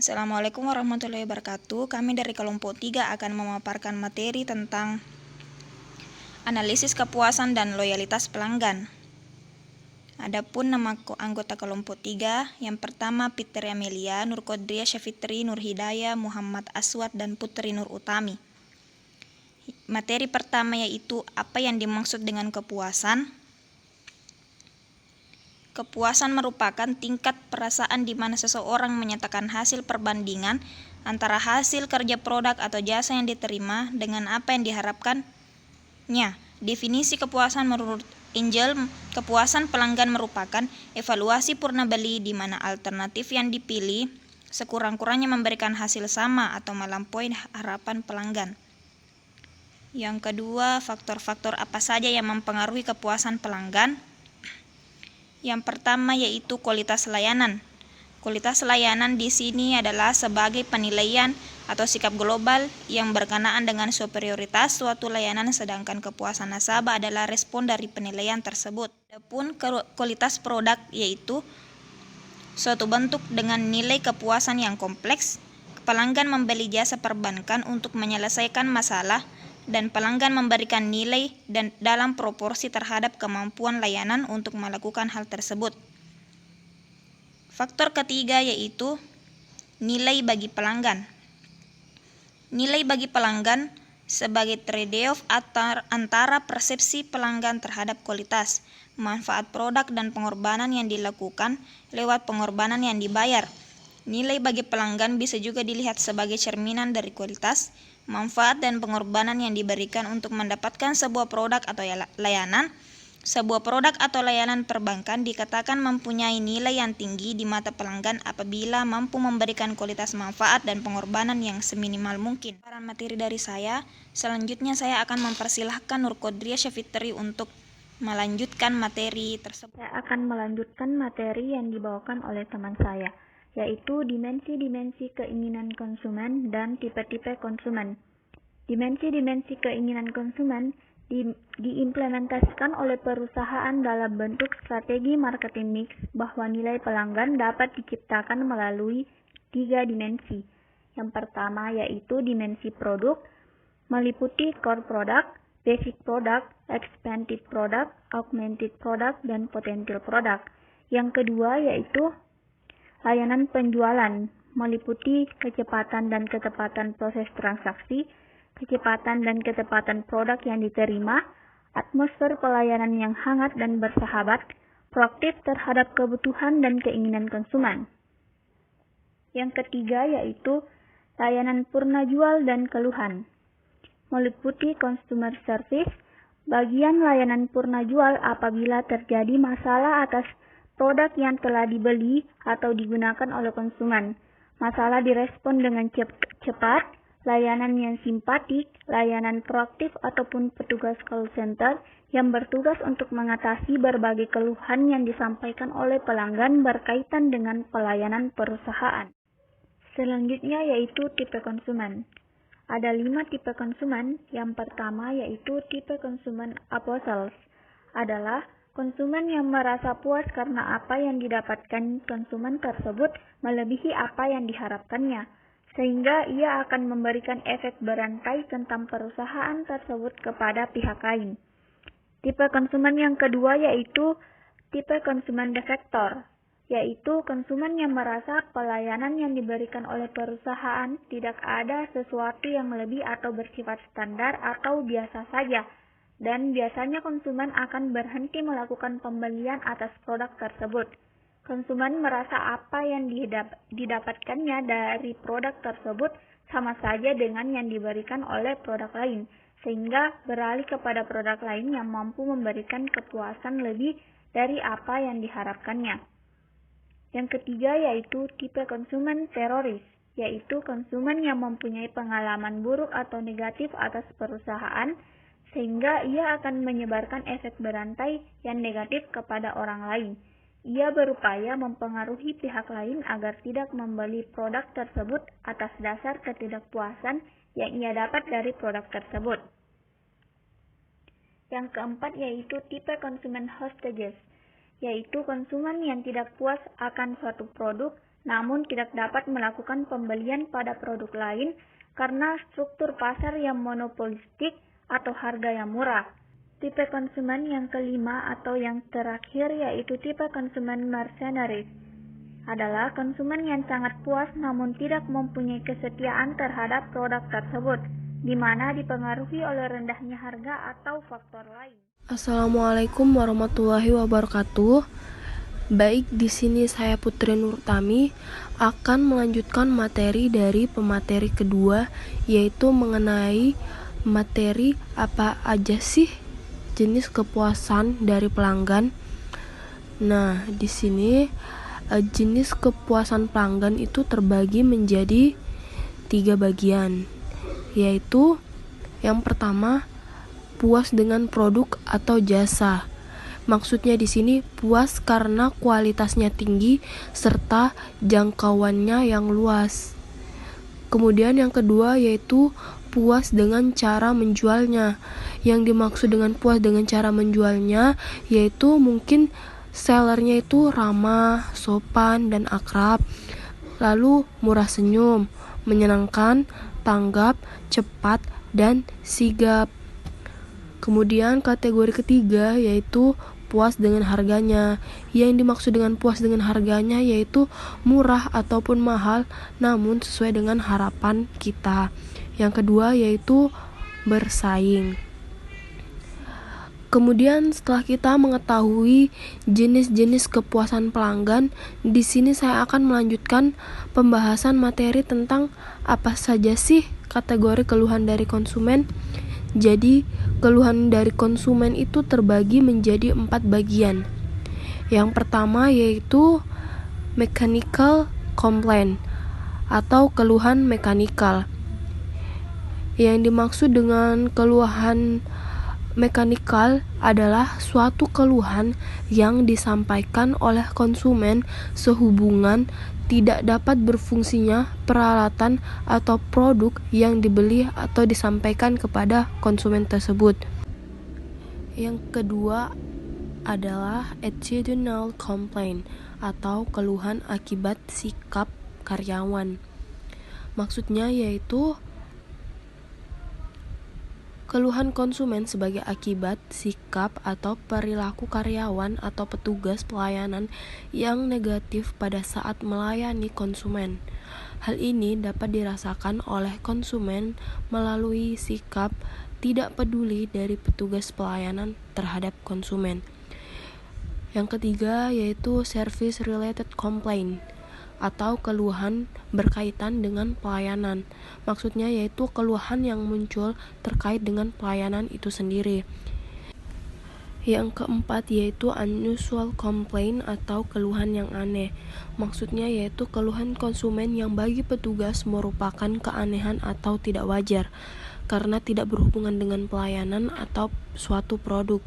Assalamualaikum warahmatullahi wabarakatuh. Kami dari kelompok 3 akan memaparkan materi tentang analisis kepuasan dan loyalitas pelanggan. Adapun nama anggota kelompok 3, yang pertama Peter Amelia, Nur Kodria Syafitri, Nur Hidayah, Muhammad Aswad, dan Putri Nur Utami. Materi pertama yaitu apa yang dimaksud dengan kepuasan. Kepuasan merupakan tingkat perasaan di mana seseorang menyatakan hasil perbandingan antara hasil kerja produk atau jasa yang diterima dengan apa yang diharapkannya. Definisi kepuasan menurut Angel, kepuasan pelanggan merupakan evaluasi purna beli di mana alternatif yang dipilih sekurang-kurangnya memberikan hasil sama atau melampaui harapan pelanggan. Yang kedua, faktor-faktor apa saja yang mempengaruhi kepuasan pelanggan? Yang pertama yaitu kualitas layanan. Kualitas layanan di sini adalah sebagai penilaian atau sikap global yang berkenaan dengan superioritas suatu layanan, sedangkan kepuasan nasabah adalah respon dari penilaian tersebut. Adapun kualitas produk yaitu suatu bentuk dengan nilai kepuasan yang kompleks. Pelanggan membeli jasa perbankan untuk menyelesaikan masalah dan pelanggan memberikan nilai dan dalam proporsi terhadap kemampuan layanan untuk melakukan hal tersebut. Faktor ketiga yaitu nilai bagi pelanggan. Nilai bagi pelanggan sebagai trade-off antara persepsi pelanggan terhadap kualitas, manfaat produk, dan pengorbanan yang dilakukan lewat pengorbanan yang dibayar. Nilai bagi pelanggan bisa juga dilihat sebagai cerminan dari kualitas, manfaat, dan pengorbanan yang diberikan untuk mendapatkan sebuah produk atau layanan. Sebuah produk atau layanan perbankan dikatakan mempunyai nilai yang tinggi di mata pelanggan apabila mampu memberikan kualitas manfaat dan pengorbanan yang seminimal mungkin. Saran materi dari saya, selanjutnya saya akan mempersilahkan Nur Kodria Syafitri untuk melanjutkan materi tersebut. Saya akan melanjutkan materi yang dibawakan oleh teman saya, yaitu dimensi-dimensi keinginan konsumen dan tipe-tipe konsumen. Dimensi-dimensi keinginan konsumen diimplementasikan oleh perusahaan dalam bentuk strategi marketing mix bahwa nilai pelanggan dapat diciptakan melalui 3 dimensi. Yang pertama yaitu dimensi produk, meliputi core product, basic product, expanded product, augmented product, dan potential product. Yang kedua yaitu layanan penjualan, meliputi kecepatan dan ketepatan proses transaksi, kecepatan dan ketepatan produk yang diterima, atmosfer pelayanan yang hangat dan bersahabat, proaktif terhadap kebutuhan dan keinginan konsumen. Yang ketiga yaitu layanan purna jual dan keluhan, meliputi consumer service, bagian layanan purna jual apabila terjadi masalah atas produk yang telah dibeli atau digunakan oleh konsumen. Masalah direspon dengan cepat, layanan yang simpatik, layanan proaktif, ataupun petugas call center yang bertugas untuk mengatasi berbagai keluhan yang disampaikan oleh pelanggan berkaitan dengan pelayanan perusahaan. Selanjutnya yaitu tipe konsumen. Ada 5 tipe konsumen. Yang pertama yaitu tipe konsumen apostles. Adalah konsumen yang merasa puas karena apa yang didapatkan konsumen tersebut melebihi apa yang diharapkannya, sehingga ia akan memberikan efek berantai tentang perusahaan tersebut kepada pihak lain. Tipe konsumen yang kedua yaitu tipe konsumen defektor, yaitu konsumen yang merasa pelayanan yang diberikan oleh perusahaan tidak ada sesuatu yang lebih atau bersifat standar atau biasa saja, dan biasanya konsumen akan berhenti melakukan pembelian atas produk tersebut. Konsumen merasa apa yang didapatkannya dari produk tersebut sama saja dengan yang diberikan oleh produk lain, sehingga beralih kepada produk lain yang mampu memberikan kepuasan lebih dari apa yang diharapkannya. Yang ketiga yaitu tipe konsumen teroris, yaitu konsumen yang mempunyai pengalaman buruk atau negatif atas perusahaan, sehingga ia akan menyebarkan efek berantai yang negatif kepada orang lain. Ia berupaya mempengaruhi pihak lain agar tidak membeli produk tersebut atas dasar ketidakpuasan yang ia dapat dari produk tersebut. Yang keempat yaitu tipe konsumen hostages, yaitu konsumen yang tidak puas akan suatu produk namun tidak dapat melakukan pembelian pada produk lain karena struktur pasar yang monopolistik atau harga yang murah. Tipe konsumen yang kelima atau yang terakhir yaitu tipe konsumen mercenaries, adalah konsumen yang sangat puas namun tidak mempunyai kesetiaan terhadap produk tersebut, di mana dipengaruhi oleh rendahnya harga atau faktor lain. Assalamualaikum warahmatullahi wabarakatuh. Baik, di sini saya Putri Nurtami akan melanjutkan materi dari pemateri kedua, yaitu mengenai materi apa aja sih jenis kepuasan dari pelanggan. Nah, di sini jenis kepuasan pelanggan itu terbagi menjadi 3 bagian, yaitu yang pertama puas dengan produk atau jasa. Maksudnya di sini puas karena kualitasnya tinggi serta jangkauannya yang luas. Kemudian yang kedua yaitu puas dengan cara menjualnya. Yang dimaksud dengan puas dengan cara menjualnya yaitu mungkin sellernya itu ramah, sopan, dan akrab, lalu murah senyum, menyenangkan, tanggap, cepat, dan sigap. Kemudian kategori ketiga yaitu puas dengan harganya. Yang dimaksud dengan puas dengan harganya yaitu murah ataupun mahal namun sesuai dengan harapan kita. Yang kedua yaitu bersaing. Kemudian setelah kita mengetahui jenis-jenis kepuasan pelanggan, di sini saya akan melanjutkan pembahasan materi tentang apa saja sih kategori keluhan dari konsumen. Jadi, keluhan dari konsumen itu terbagi menjadi 4 bagian. Yang pertama yaitu mechanical complaint atau keluhan mekanikal. Yang dimaksud dengan keluhan mekanikal adalah suatu keluhan yang disampaikan oleh konsumen sehubungan tidak dapat berfungsinya peralatan atau produk yang dibeli atau disampaikan kepada konsumen tersebut. Yang kedua adalah attitudinal complaint atau keluhan akibat sikap karyawan. Maksudnya yaitu keluhan konsumen sebagai akibat sikap atau perilaku karyawan atau petugas pelayanan yang negatif pada saat melayani konsumen. Hal ini dapat dirasakan oleh konsumen melalui sikap tidak peduli dari petugas pelayanan terhadap konsumen. Yang ketiga yaitu service related complaint atau keluhan berkaitan dengan pelayanan. Maksudnya yaitu keluhan yang muncul terkait dengan pelayanan itu sendiri. Yang keempat yaitu unusual complaint atau keluhan yang aneh. Maksudnya yaitu keluhan konsumen yang bagi petugas merupakan keanehan atau tidak wajar karena tidak berhubungan dengan pelayanan atau suatu produk.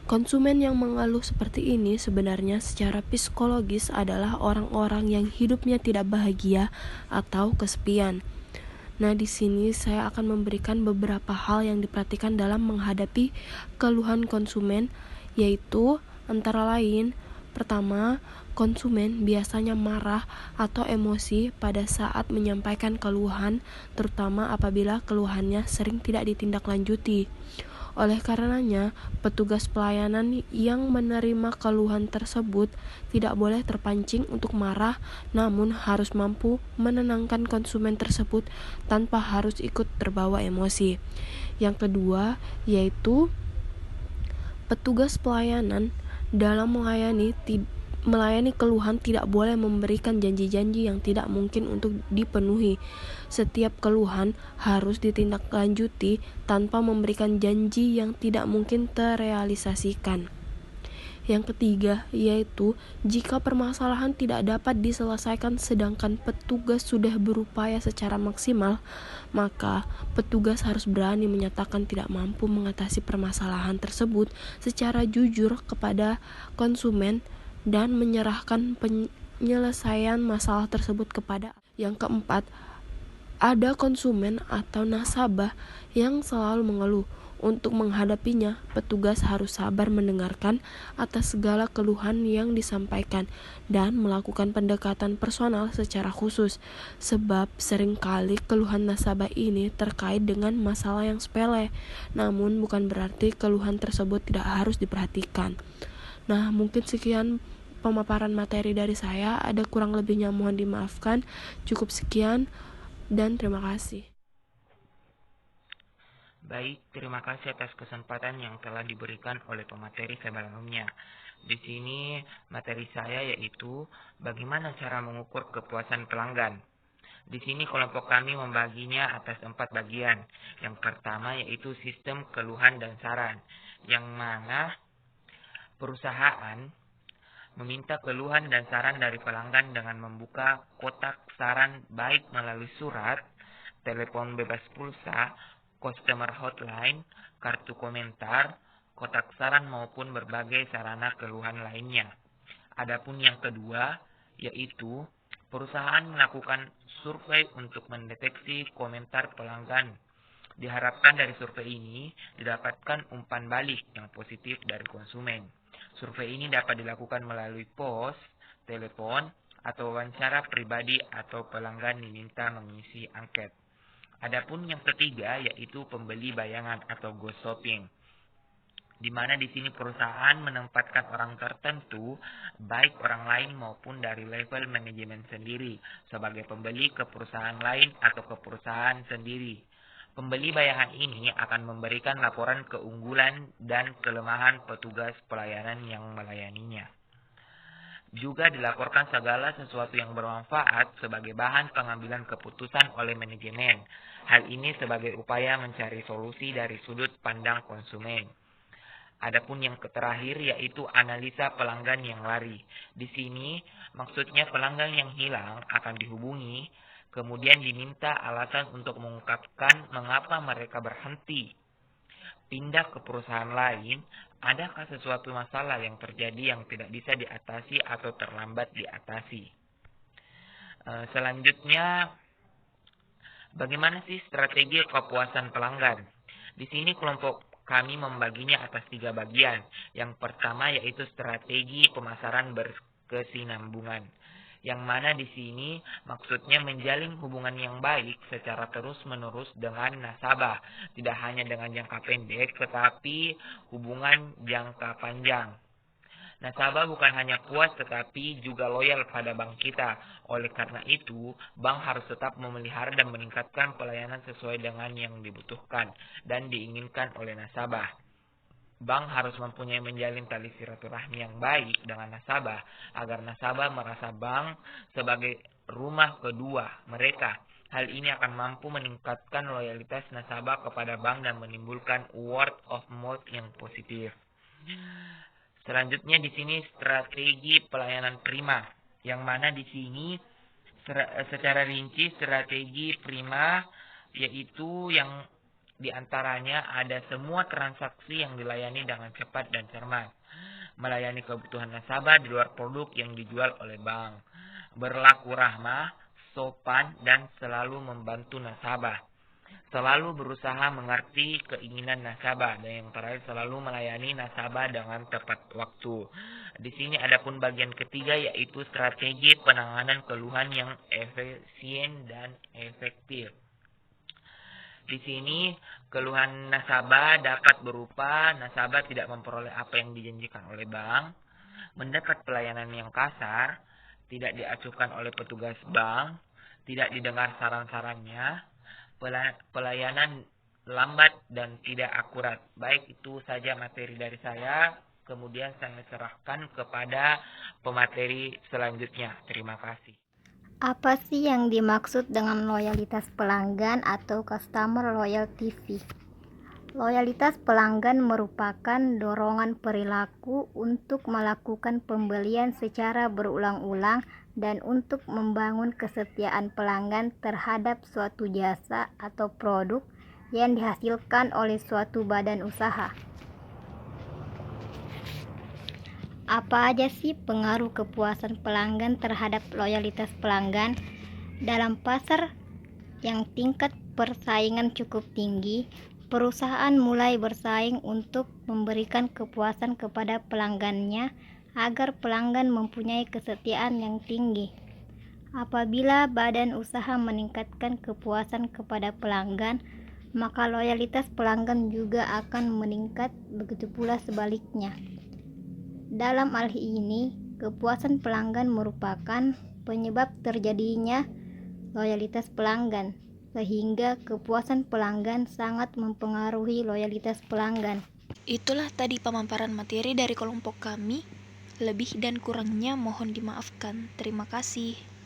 Konsumen yang mengeluh seperti ini sebenarnya secara psikologis adalah orang-orang yang hidupnya tidak bahagia atau kesepian. Nah, di sini saya akan memberikan beberapa hal yang diperhatikan dalam menghadapi keluhan konsumen, yaitu antara lain, pertama, konsumen biasanya marah atau emosi pada saat menyampaikan keluhan, terutama apabila keluhannya sering tidak ditindaklanjuti. Oleh karenanya, petugas pelayanan yang menerima keluhan tersebut tidak boleh terpancing untuk marah, namun harus mampu menenangkan konsumen tersebut tanpa harus ikut terbawa emosi. Yang kedua, yaitu petugas pelayanan dalam melayani keluhan tidak boleh memberikan janji-janji yang tidak mungkin untuk dipenuhi. Setiap keluhan harus ditindaklanjuti tanpa memberikan janji yang tidak mungkin terrealisasikan. Yang ketiga, yaitu jika permasalahan tidak dapat diselesaikan sedangkan petugas sudah berupaya secara maksimal, maka petugas harus berani menyatakan tidak mampu mengatasi permasalahan tersebut secara jujur kepada konsumen dan menyerahkan penyelesaian masalah tersebut kepada. Yang keempat, ada konsumen atau nasabah yang selalu mengeluh, Untuk menghadapinya, petugas harus sabar mendengarkan atas segala keluhan yang disampaikan dan melakukan pendekatan personal secara khusus, sebab seringkali keluhan nasabah ini terkait dengan masalah yang sepele, namun bukan berarti keluhan tersebut tidak harus diperhatikan. Nah, mungkin sekian pemaparan materi dari saya. Ada kurang lebihnya mohon dimaafkan. Cukup sekian dan terima kasih. Baik, terima kasih atas kesempatan yang telah diberikan oleh pemateri sebelumnya. Di sini materi saya yaitu bagaimana cara mengukur kepuasan pelanggan. Di sini kelompok kami membaginya atas 4 bagian. Yang pertama yaitu sistem keluhan dan saran, yang mana perusahaan meminta keluhan dan saran dari pelanggan dengan membuka kotak saran baik melalui surat, telepon bebas pulsa, customer hotline, kartu komentar, kotak saran maupun berbagai sarana keluhan lainnya. Adapun yang kedua yaitu perusahaan melakukan survei untuk mendeteksi komentar pelanggan. Diharapkan dari survei ini didapatkan umpan balik yang positif dari konsumen. Survei ini dapat dilakukan melalui pos, telepon, atau wawancara pribadi atau pelanggan diminta mengisi angket. Adapun yang ketiga yaitu pembeli bayangan atau ghost shopping, di mana di sini perusahaan menempatkan orang tertentu, baik orang lain maupun dari level manajemen sendiri, sebagai pembeli ke perusahaan lain atau ke perusahaan sendiri. Pembeli bayangan ini akan memberikan laporan keunggulan dan kelemahan petugas pelayanan yang melayaninya. Juga dilaporkan segala sesuatu yang bermanfaat sebagai bahan pengambilan keputusan oleh manajemen. Hal ini sebagai upaya mencari solusi dari sudut pandang konsumen. Adapun yang terakhir yaitu analisa pelanggan yang lari. Di sini maksudnya pelanggan yang hilang akan dihubungi, kemudian diminta alasan untuk mengungkapkan mengapa mereka berhenti pindah ke perusahaan lain. Adakah sesuatu masalah yang terjadi yang tidak bisa diatasi atau terlambat diatasi? Selanjutnya, bagaimana sih strategi kepuasan pelanggan? Di sini kelompok kami membaginya atas 3 bagian. Yang pertama yaitu strategi pemasaran berkesinambungan, yang mana di sini maksudnya menjalin hubungan yang baik secara terus-menerus dengan nasabah, tidak hanya dengan jangka pendek, tetapi hubungan jangka panjang. Nasabah bukan hanya puas tetapi juga loyal pada bank kita. Oleh karena itu, bank harus tetap memelihara dan meningkatkan pelayanan sesuai dengan yang dibutuhkan dan diinginkan oleh nasabah. Bank harus mempunyai menjalin tali silaturahmi yang baik dengan nasabah agar nasabah merasa bank sebagai rumah kedua mereka. Hal ini akan mampu meningkatkan loyalitas nasabah kepada bank dan menimbulkan word of mouth yang positif. Selanjutnya di sini strategi pelayanan prima, yang mana di sini secara rinci strategi prima yaitu yang di antaranya ada semua transaksi yang dilayani dengan cepat dan cermat, melayani kebutuhan nasabah di luar produk yang dijual oleh bank, berlaku ramah, sopan, dan selalu membantu nasabah, selalu berusaha mengerti keinginan nasabah, dan yang terakhir selalu melayani nasabah dengan tepat waktu. Di sini adapun bagian ketiga yaitu strategi penanganan keluhan yang efisien dan efektif. Di sini keluhan nasabah dapat berupa nasabah tidak memperoleh apa yang dijanjikan oleh bank, mendapat pelayanan yang kasar, tidak diacuhkan oleh petugas bank, tidak didengar saran-sarannya, pelayanan lambat dan tidak akurat. Baik, itu saja materi dari saya. Kemudian saya serahkan kepada pemateri selanjutnya. Terima kasih. Apa sih yang dimaksud dengan loyalitas pelanggan atau customer loyalty fee? Loyalitas pelanggan merupakan dorongan perilaku untuk melakukan pembelian secara berulang-ulang dan untuk membangun kesetiaan pelanggan terhadap suatu jasa atau produk yang dihasilkan oleh suatu badan usaha. Apa aja sih pengaruh kepuasan pelanggan terhadap loyalitas pelanggan? Dalam pasar yang tingkat persaingan cukup tinggi, Perusahaan mulai bersaing untuk memberikan kepuasan kepada pelanggannya agar pelanggan mempunyai kesetiaan yang tinggi. Apabila badan usaha meningkatkan kepuasan kepada pelanggan, maka loyalitas pelanggan juga akan meningkat, begitu pula sebaliknya. Dalam hal ini, kepuasan pelanggan merupakan penyebab terjadinya loyalitas pelanggan, sehingga kepuasan pelanggan sangat mempengaruhi loyalitas pelanggan. Itulah tadi pemaparan materi dari kelompok kami. Lebih dan kurangnya mohon dimaafkan. Terima kasih.